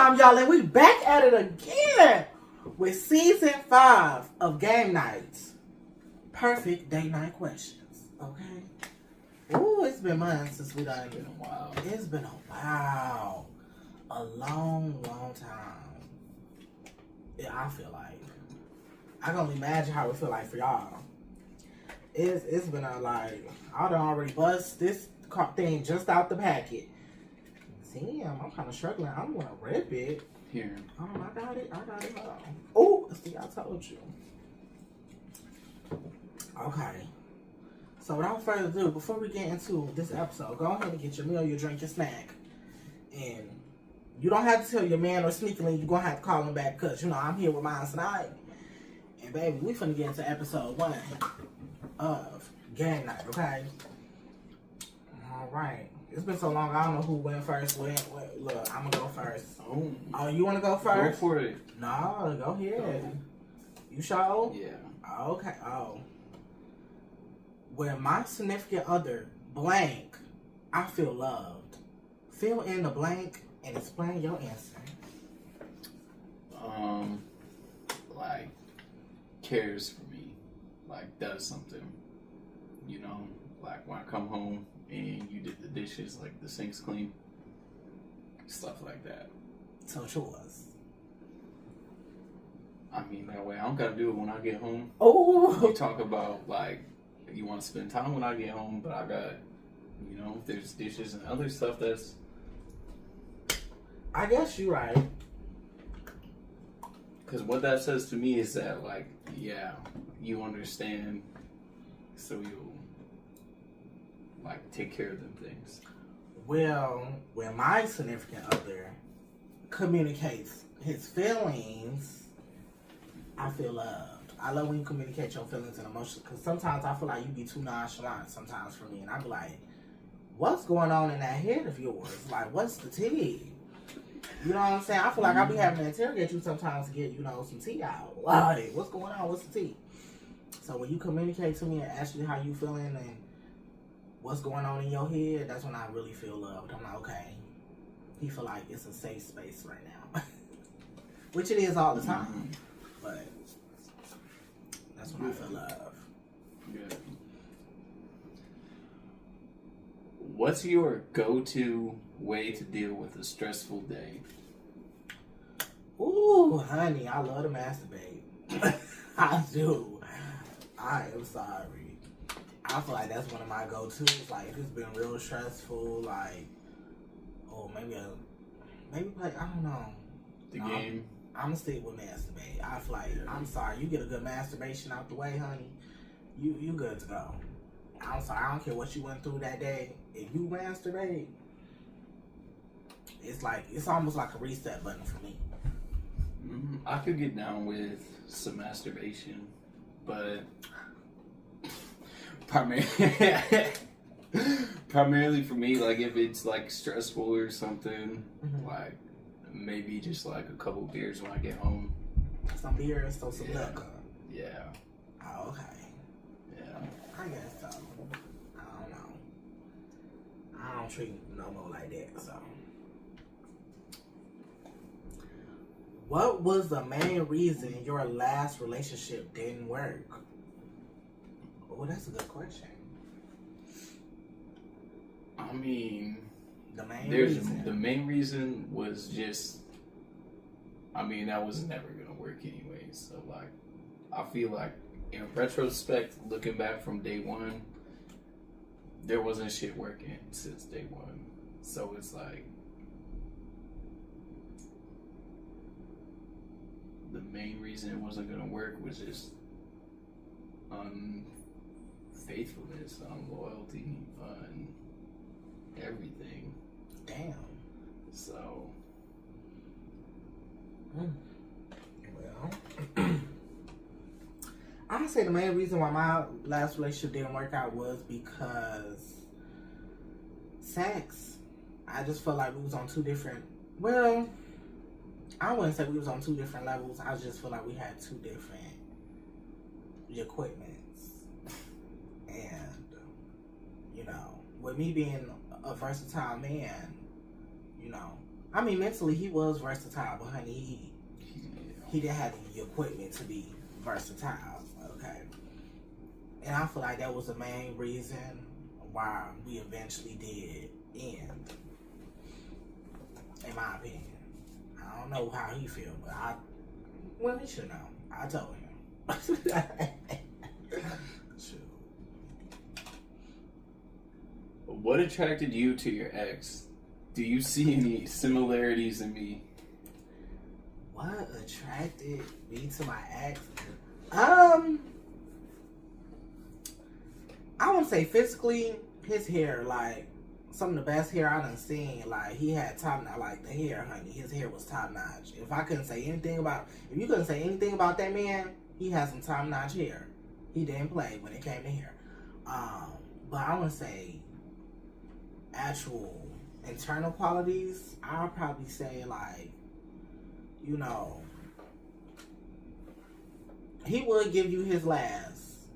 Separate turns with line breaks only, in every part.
time, y'all, and we back at it again with season 5 of Game Nights. Perfect date night questions. Okay. Ooh, it's been months since we done.
It's been a while.
It's been a while. A long, long time. Yeah, I feel like. I can only imagine how it feel like for y'all. It's been a like, I done already bust this thing just out the packet. Damn, I'm kind of struggling. I'm gonna rip it.
Here.
I got it. Oh, see, I told you. Okay. So without further ado, before we get into this episode, go ahead and get your meal, your drink, your snack. And you don't have to tell your man or sneakily you're going to have to call him back because, you know, I'm here with mine tonight. And baby, we finna get into episode 1 of Game Night, okay? All right. It's been so long, I don't know who went first. Look, I'm going to go first. Oh, you want to go first?
Go for it.
No, go ahead. You sure?
Yeah.
Okay. Oh. When my significant other blank, I feel loved. Fill in the blank and explain your answer.
Like, cares for me. Like, does something. You know, like when I come home and you did the dishes, like the sink's clean. Stuff like that.
So chores.
I mean, that way I don't gotta do it when I get home.
Oh.
You talk about, like, you want to spend time when I get home, but I got, you know, there's dishes and other stuff that's...
I guess you're right.
Because what that says to me is that, like, yeah, you understand, so you'll, like, take care of them things.
Well, when my significant other communicates his feelings, I feel loved. I love when you communicate your feelings and emotions because sometimes I feel like you be too nonchalant sometimes for me. And I be like, what's going on in that head of yours? Like, what's the tea? You know what I'm saying? I feel like I be having to interrogate you sometimes to get, you know, some tea out. Like, what's going on? What's the tea? So when you communicate to me and ask me how you feeling and what's going on in your head, that's when I really feel loved. I'm like, okay, he feel like it's a safe space right now. Which it is all the time.
Mm-hmm.
But that's when I feel love.
Good. What's your go-to way to deal with a stressful day?
Ooh, honey, I love to masturbate. I do. I am sorry. I feel like that's one of my go-tos. Like, if it's been real stressful, like, oh, maybe like, I don't know.
The game?
I'm gonna stick with masturbate. I feel like, I'm sorry, you get a good masturbation out the way, honey, you good to go. I'm sorry, I don't care what you went through that day. If you masturbate, it's like, it's almost like a reset button for me.
Mm-hmm. I could get down with some masturbation, but primarily for me, like if it's like stressful or something, like maybe just like a couple beers when I get home.
Some beers, so some liquor.
Yeah.
Oh, okay.
Yeah.
I guess so. I don't know. I don't treat no more like that, so. What was the main reason your last relationship didn't work? Oh, that's a good question.
I mean,
the
main reason was just, I mean, that was never gonna work anyway. So like, I feel like in retrospect, looking back from day one, there wasn't shit working since day one. So it's like, the main reason it wasn't gonna work was just unfaithfulness, unloyalty, everything.
Damn.
So.
Well, I'd say the main reason why my last relationship didn't work out was because sex. I just felt like we was on two different, well, I wouldn't say we was on two different levels. I just feel like we had two different equipments. And, you know, with me being a versatile man, you know, I mean, mentally he was versatile, but honey,
Yeah.
he didn't have the equipment to be versatile. Okay, and I feel like that was the main reason why we eventually did end. In my opinion, I don't know how he feel, but well, he should know. I told him. Shoot.
What attracted you to your ex? Do you see any similarities in me?
What attracted me to my ex? I wouldn't say physically. His hair, like some of the best hair I done seen. Like he had top notch, like the hair, honey. His hair was top notch. If you couldn't say anything about that man, he had some top notch hair. He didn't play when it came to hair. But I wouldn't say actual internal qualities. I'll probably say like, you know, he would give you his last.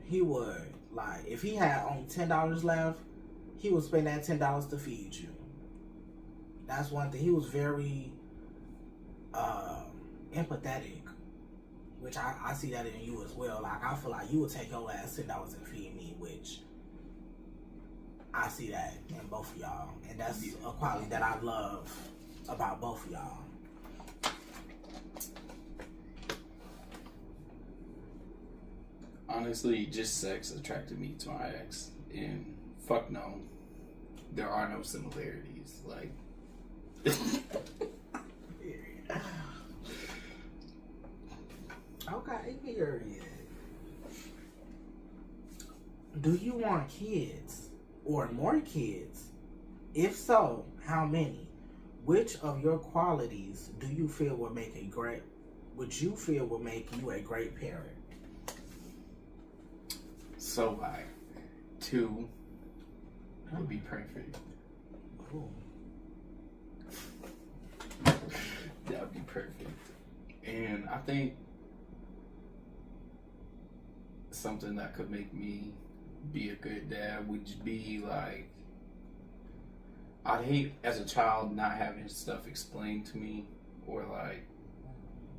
He would. Like, if he had only $10 left, he would spend that $10 to feed you. That's one thing. He was very empathetic, which I see that in you as well. Like, I feel like you would take your last $10 and feed me, which I see that in both of y'all. And that's a quality that I love about both of y'all.
Honestly, just sex attracted me to my ex, and fuck no, there are no similarities. Like,
okay, period. Do you want kids or more kids? If so, how many? Which of your qualities do you feel would make you a great parent?
so like, 2 would be perfect.
Ooh.
That would be perfect. And I think something that could make me be a good dad would just be like, I'd hate as a child not having stuff explained to me, or like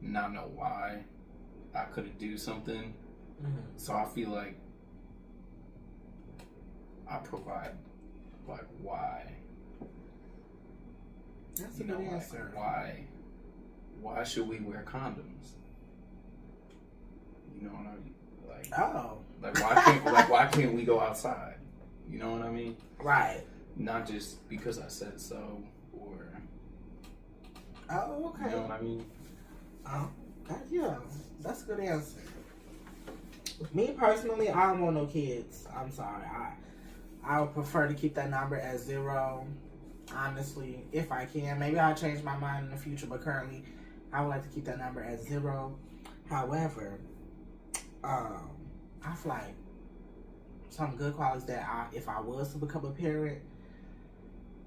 not know why I couldn't do something.
Mm-hmm.
So I feel like I provide like why.
That's a
You know,
good
like,
answer.
why should we wear condoms? You know what I mean? Like,
Oh,
why can't we go outside? You know what I mean?
right.
Not just because I said so, or
Oh, okay.
you know what I mean?
Yeah, that's a good answer. Me personally, I don't want no kids. I'm sorry. I would prefer to keep that number at 0. Honestly, if I can. Maybe I'll change my mind in the future, but currently, I would like to keep that number at 0. However, I feel like some good qualities that if I was to become a parent,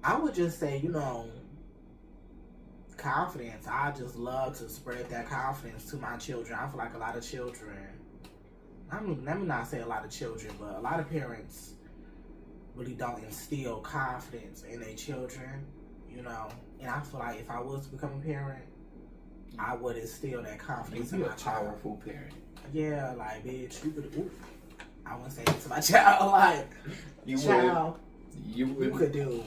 I would just say, you know, confidence. I just love to spread that confidence to my children. I feel like a lot of children, let me not say a lot of children, but a lot of parents really don't instill confidence in their children, you know. And I feel like if I was to become a parent, I would instill that confidence in
You'd be
my
a
child.
powerful parent.
Yeah, like, bitch, you could. Ooh, I wouldn't say that to my child. Like,
You
child,
You would.
you could do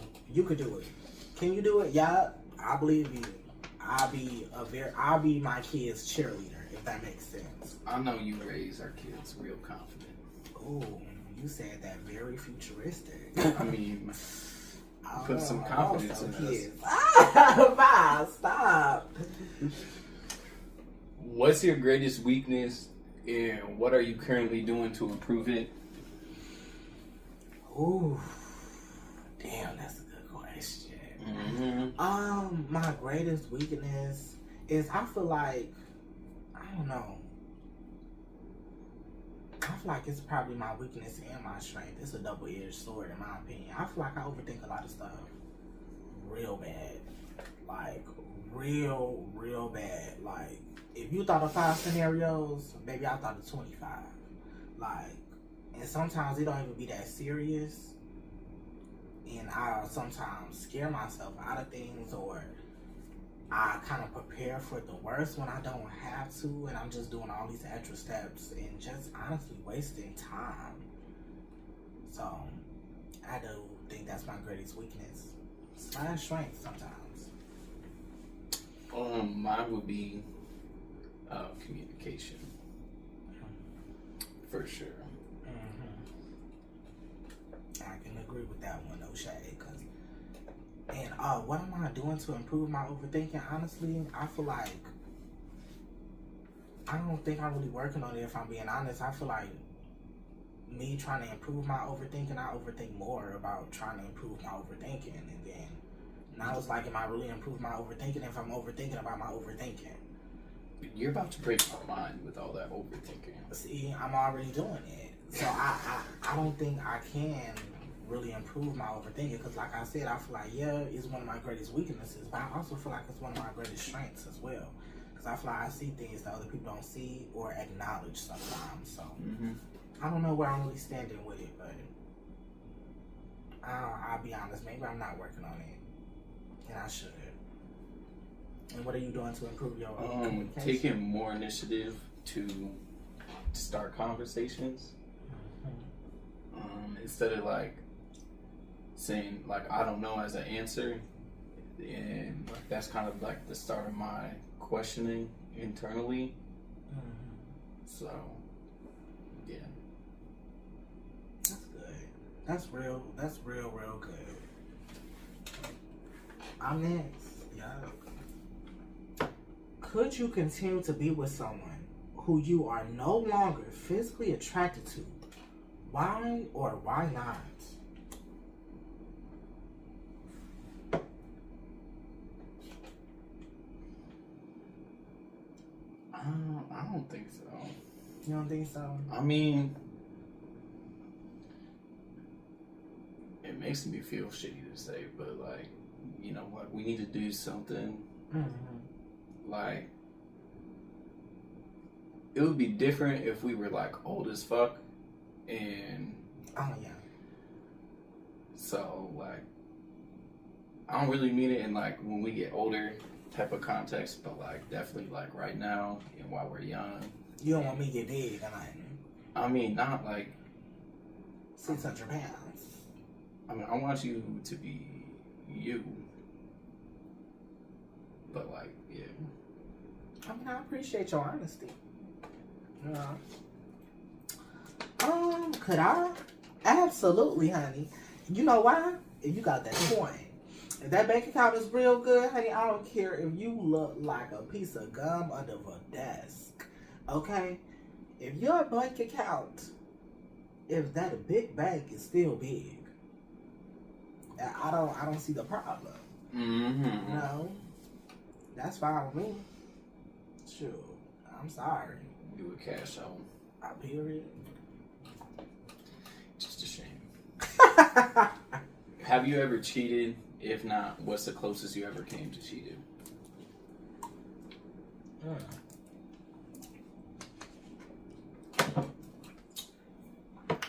it. Can you do it? Yeah, I believe you. I'll be my kid's cheerleader, if that makes sense.
I know you raise our kids real confident.
Ooh, you said that very futuristic.
I mean,
I
put
don't
some
know,
confidence
also
in us.
kids. Ah, stop.
What's your greatest weakness, and what are you currently doing to improve it?
Ooh, damn, that's a good question.
Mm-hmm.
My greatest weakness is I feel like, I don't know. I feel like it's probably my weakness and my strength. It's a double-edged sword in my opinion. I feel like I overthink a lot of stuff real bad. Like, real bad. Like, if you thought of 5 scenarios, maybe I thought of 25. Like, and sometimes it don't even be that serious. and I sometimes scare myself out of things, or I kind of prepare for the worst when I don't have to, and I'm just doing all these extra steps and just honestly wasting time. So I do think that's my greatest weakness / strength sometimes.
Mine would be communication, for sure.
I can agree with that one, no shade. And what am I doing to improve my overthinking? Honestly, I feel like I don't think I'm really working on it. If I'm being honest, I feel like me trying to improve my overthinking, I overthink more about trying to improve my overthinking, and then now it's like, am I really improving my overthinking if I'm overthinking about my overthinking?
You're about to break my mind with all that overthinking.
See, I'm already doing it, so I don't think I can really improve my overthinking, because like I said, I feel like, yeah, it's one of my greatest weaknesses, but I also feel like it's one of my greatest strengths as well, because I feel like I see things that other people don't see or acknowledge sometimes. So I don't know where I'm really standing with it, but I'll be honest, maybe I'm not working on it, and I should. And what are you doing to improve your communication?
Taking more initiative to start conversations, instead of like saying like I don't know as an answer, and like that's kind of like the start of my questioning internally. So yeah,
that's good. That's real good. I'm next. Yeah. Could you continue to be with someone who you are no longer physically attracted to? Why or why not?
I don't think so.
You don't think so?
I mean, it makes me feel shitty to say, but like, you know, like we need to do something. Like, it would be different if we were like old as fuck, and so like, I don't really mean it in like when we get older type of context, but like definitely like right now and while we're young.
You don't want me to get big or nothing?
I mean, not like
600 pounds.
I mean, I want you to be you, but like, yeah.
I mean, I appreciate your honesty. Could I? Absolutely, honey. You know why? If you got that coin. If that bank account is real good, honey, I don't care if you look like a piece of gum under a desk. Okay? If your bank account, if that big bank is still big, I don't see the problem. You know? That's fine with me. Sure. I'm sorry.
You would cash out.
Period.
Just a shame. Have you ever cheated? If not, what's the closest you ever came to cheating?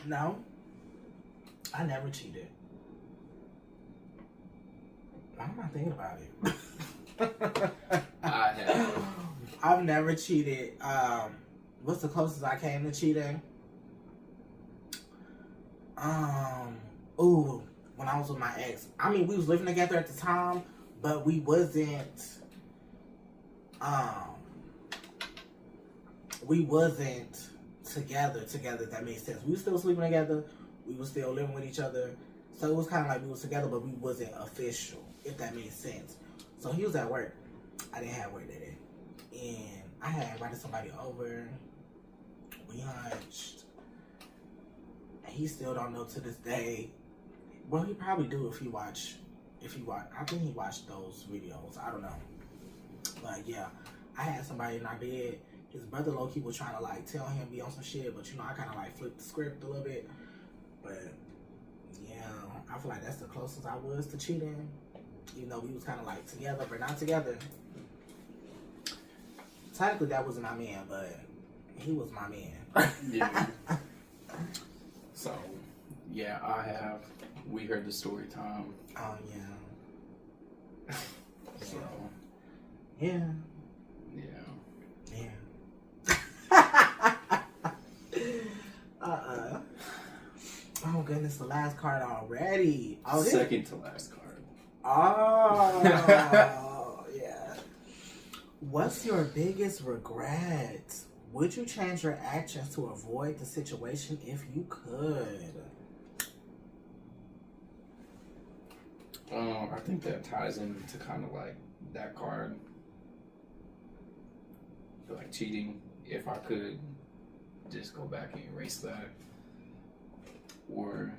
No. I never cheated. Why am I thinking about it?
I have.
I've never cheated. What's the closest I came to cheating? When I was with my ex. I mean, we was living together at the time, but we wasn't together, if that makes sense. We were still sleeping together, we were still living with each other. So it was kind of like we was together, but we wasn't official, if that makes sense. So he was at work. I didn't have work that day. And I had invited somebody over. We hunched. And he still don't know to this day. Well, he probably do if he watch. I think he watched those videos. I don't know. But yeah, I had somebody in our bed. His brother low-key was trying to like tell him be on some shit, but you know, I kind of like flipped the script a little bit. But yeah, I feel like that's the closest I was to cheating. Even though we was kind of like together, but not together. Technically, that wasn't my man, but he was my man.
Yeah. So, yeah, I have We heard the story time.
Oh yeah.
So
Yeah.
yeah.
Oh goodness, the last card already. Oh, this.
Second to last card.
Oh yeah. What's your biggest regret? Would you change your actions to avoid the situation if you could?
I think that ties into kind of like that card. Like cheating, if I could just go back and erase that. Or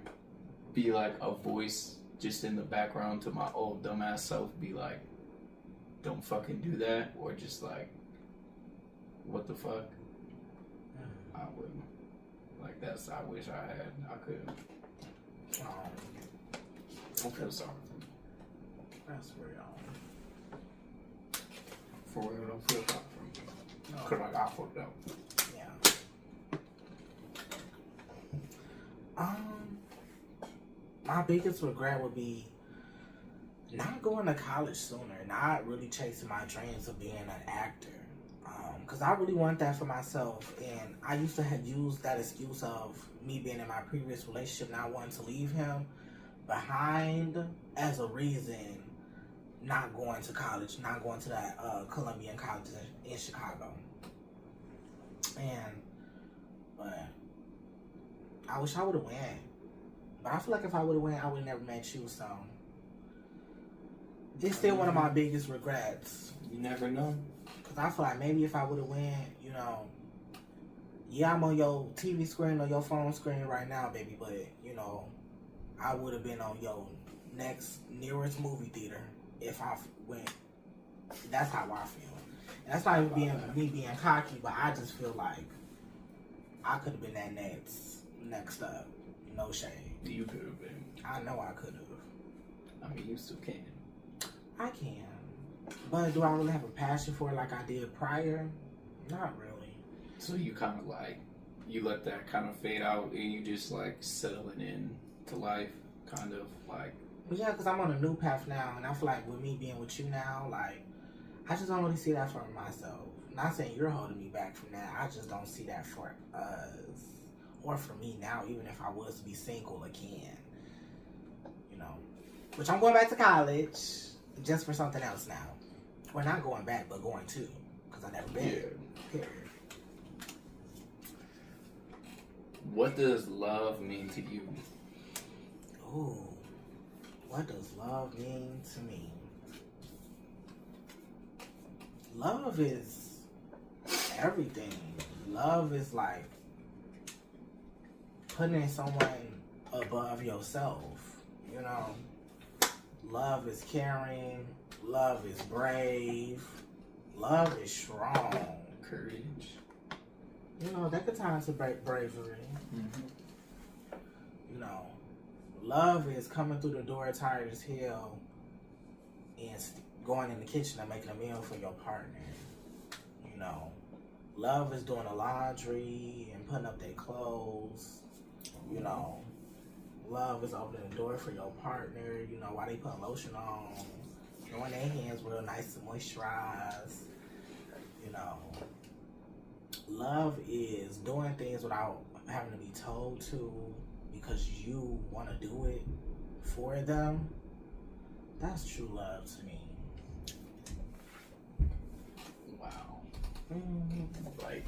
be like a voice just in the background to my old dumbass self, be like, don't fucking do that. Or just like, what the fuck? I would. Like, that's, I wish I could. I feel sorry for me.
That's real.
For real, don't feel sorry for me. Cause like, I fucked up.
Yeah. My biggest regret would be not going to college sooner, not really chasing my dreams of being an actor. Because I really want that for myself, and I used to have used that excuse of me being in my previous relationship, not wanting to leave him behind as a reason not going to college, not going to that Columbian college in Chicago. But I wish I would have went. But I feel like if I would have went, I would have never met you, so it's still one of my biggest regrets.
You never know.
Because I feel like maybe if I would have went, you know, yeah, I'm on your TV screen or your phone screen right now, baby, but, you know, I would have been on your nearest movie theater if I went. That's how I feel. And that's not even me being cocky, but I just feel like I could have been that next up. No shade.
You could have been.
I know I could have.
I mean, you still can.
I can. But do I really have a passion for it like I did prior? Not really.
So you kind of like, you let that kind of fade out and you just like settling in to life, kind of like.
Yeah, because I'm on a new path now, and I feel like with me being with you now, like, I just don't really see that for myself. Not saying you're holding me back from that. I just don't see that for us. Or for me now, even if I was to be single again. You know. Which I'm going back to college just for something else now. Or not going back, but going to. Because I've never been.
Yeah.
Period.
What does love mean to you?
Ooh. What does love mean to me? Love is everything. Love is like putting someone above yourself, you know. Love is caring. Love is brave. Love is strong.
Courage.
You know, that could tie into bravery.
Mm-hmm.
You know, love is coming through the door tired as hell and going in the kitchen and making a meal for your partner. You know, love is doing the laundry and putting up their clothes. You know, love is opening the door for your partner, you know, while they put lotion on, throwing their hands real nice and moisturized. You know, love is doing things without having to be told to because you want to do it for them. That's true love to me.
Wow.
Mm-hmm.
Like,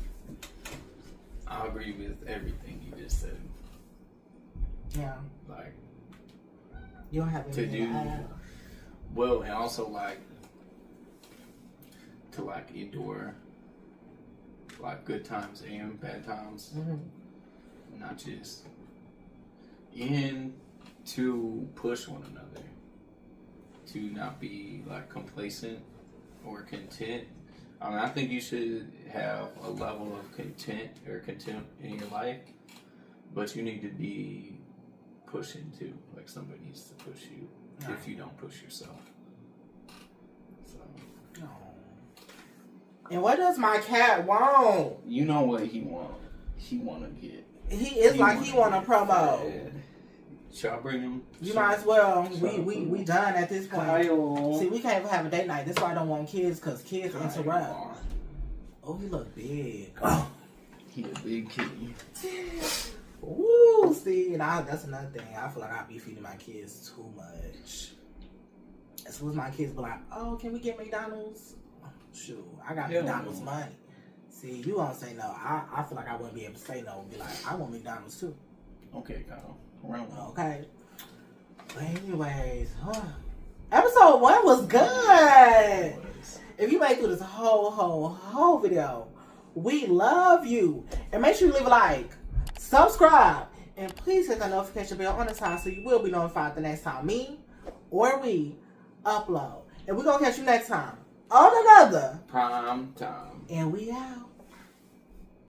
I agree with everything you just said.
Yeah.
Like,
you don't have
to
anything
do
to add?
well, and also like to like endure like good times and bad times, not just, and to push one another, to not be like complacent or content. I mean, I think you should have a level of content or contempt in your life, but you need to be pushing too. Like somebody needs to push you if you don't push yourself. So.
No. And what does my cat want?
You know what he want? He want to get.
He is like he want to promote.
Should I bring him?
You might as well. We done at this point.
Kyle.
See, we can't even have a date night. That's why I don't want kids, because kids
Kyle.
interrupt. Oh, he look big.
He a big kitty.
Woo, see, and that's another thing. I feel like I be feeding my kids too much. As soon as my kids be like, oh, can we get McDonald's? Shoot, I got McDonald's money. See, you won't say no. I feel like I wouldn't be able to say no and be like, I want McDonald's too.
Okay, Kyle. Round one.
Okay. But anyways, episode 1 was good. If you made it through this whole video, we love you. And make sure you leave a like, subscribe, and please hit that notification bell on the side so you will be notified the next time me or we upload. And we're going to catch you next time on another
Prime time.
And we out.